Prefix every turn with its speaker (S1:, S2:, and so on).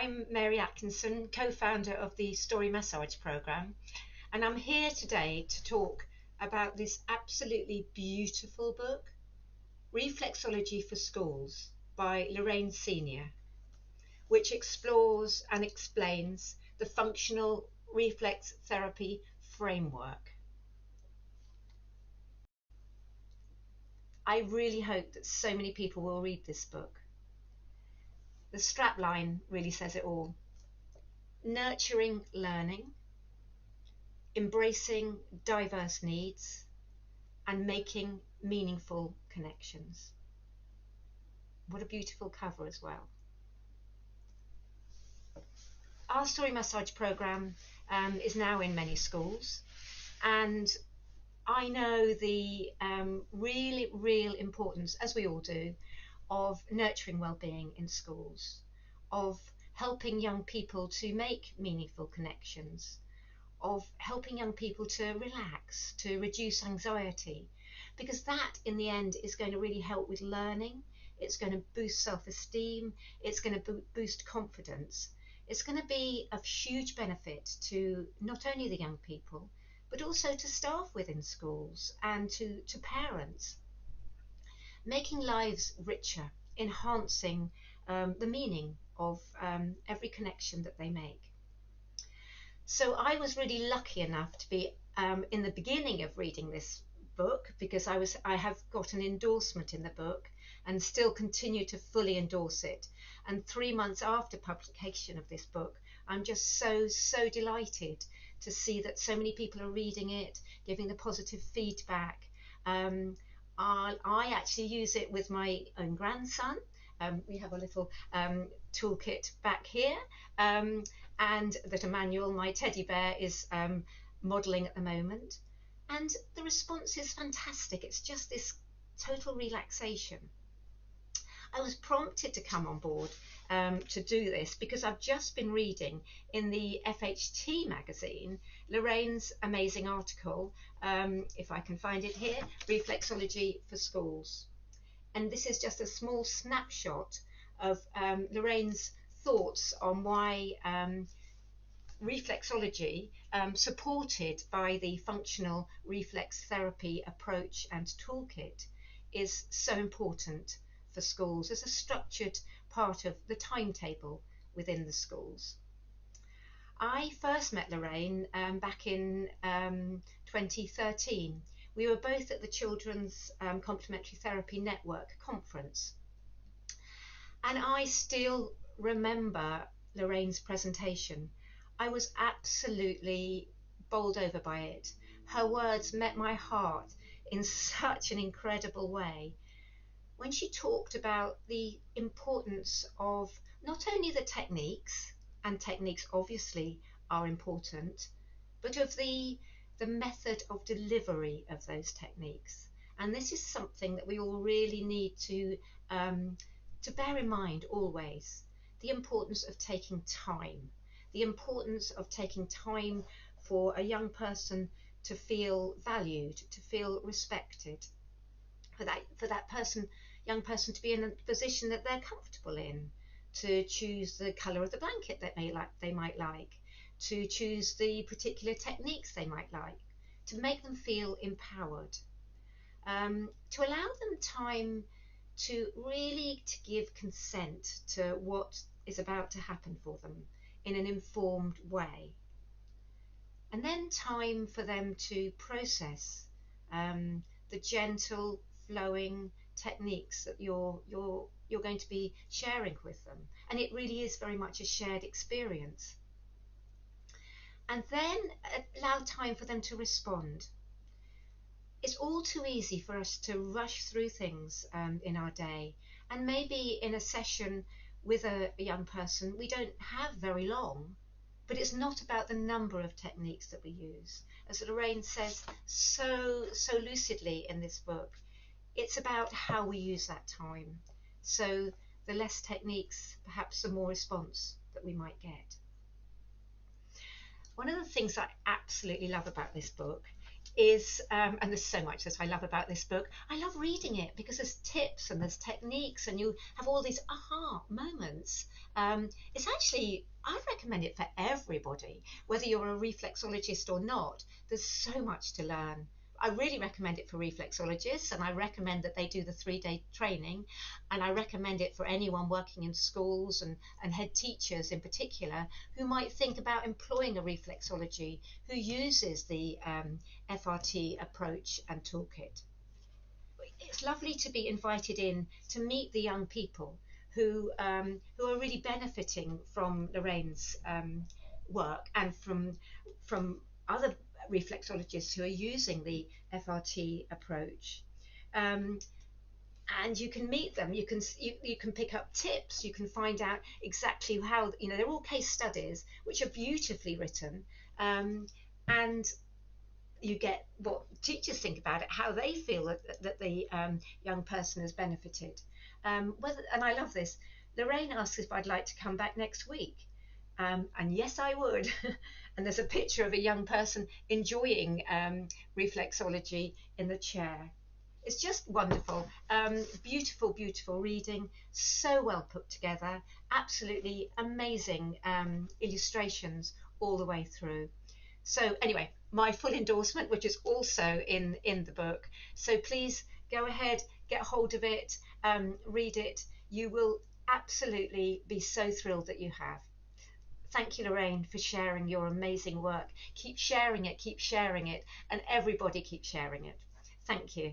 S1: I'm Mary Atkinson, co-founder of the Story Massage programme, and I'm here today to talk about this absolutely beautiful book, Reflexology for Schools by Lorraine Senior, which explores and explains the functional reflex therapy framework. I really hope that so many people will read this book. The strapline really says it all. Nurturing learning, embracing diverse needs, and making meaningful connections. What a beautiful cover as well. Our Story Massage programme is now in many schools, and I know the real importance, as we all do, of nurturing well-being in schools, of helping young people to make meaningful connections, of helping young people to relax, to reduce anxiety, because that in the end is going to really help with learning. It's going to boost self-esteem, it's going to boost confidence. It's going to be of huge benefit to not only the young people, but also to staff within schools and to parents, making lives richer, enhancing the meaning of every connection that they make. So I was really lucky enough to be in the beginning of reading this book, because I have got an endorsement in the book and still continue to fully endorse it. And 3 months after publication of this book, I'm just so delighted to see that so many people are reading it, giving the positive feedback. I actually use it with my own grandson. We have a little toolkit back here, and that Emmanuel, my teddy bear, is modelling at the moment. And the response is fantastic. It's just this total relaxation. I was prompted to come on board to do this because I've just been reading in the FHT magazine Lorraine's amazing article, if I can find it here, Reflexology for Schools. And this is just a small snapshot of Lorraine's thoughts on why reflexology, supported by the functional reflex therapy approach and toolkit, is so important for schools as a structured part of the timetable within the schools. I first met Lorraine back in 2013. We were both at the Children's Complementary Therapy Network conference, and I still remember Lorraine's presentation. I was absolutely bowled over by it. Her words met my heart in such an incredible way when she talked about the importance of not only the techniques, and techniques obviously are important, but of the method of delivery of those techniques. And this is something that we all really need to bear in mind always. The importance of taking time. The importance of taking time for a young person to feel valued, to feel respected, for that young person to be in a position that they're comfortable in, to choose the colour of the blanket that they might like, to choose the particular techniques they might like, to make them feel empowered, to allow them time to really give consent to what is about to happen for them in an informed way, and then time for them to process the gentle flowing techniques that you're going to be sharing with them. And it really is very much a shared experience. And then allow time for them to respond. It's all too easy for us to rush through things in our day, and maybe in a session with a young person we don't have very long, but it's not about the number of techniques that we use. As Lorraine says so lucidly in this book, it's about how we use that time. So the less techniques, perhaps the more response that we might get. One of the things I absolutely love about this book is, and there's so much that I love about this book. I love reading it because there's tips and there's techniques, and you have all these aha moments. It's actually, I recommend it for everybody, whether you're a reflexologist or not. There's so much to learn. I really recommend it for reflexologists, and I recommend that they do the 3-day training, and I recommend it for anyone working in schools and head teachers in particular who might think about employing a reflexology, who uses the FRT approach and toolkit. It's lovely to be invited in to meet the young people who are really benefiting from Lorraine's work, and from other reflexologists who are using the FRT approach. Um, and you can meet them. You can pick up tips. You can find out exactly how, they're all case studies which are beautifully written, and you get what teachers think about it, how they feel that the young person has benefited. And I love this. Lorraine asks if I'd like to come back next week. And yes, I would. And there's a picture of a young person enjoying reflexology in the chair. It's just wonderful. Beautiful, beautiful reading. So well put together. Absolutely amazing illustrations all the way through. So anyway, my full endorsement, which is also in the book. So please go ahead, get hold of it, read it. You will absolutely be so thrilled that you have. Thank you, Lorraine, for sharing your amazing work. Keep sharing it, and everybody keep sharing it. Thank you.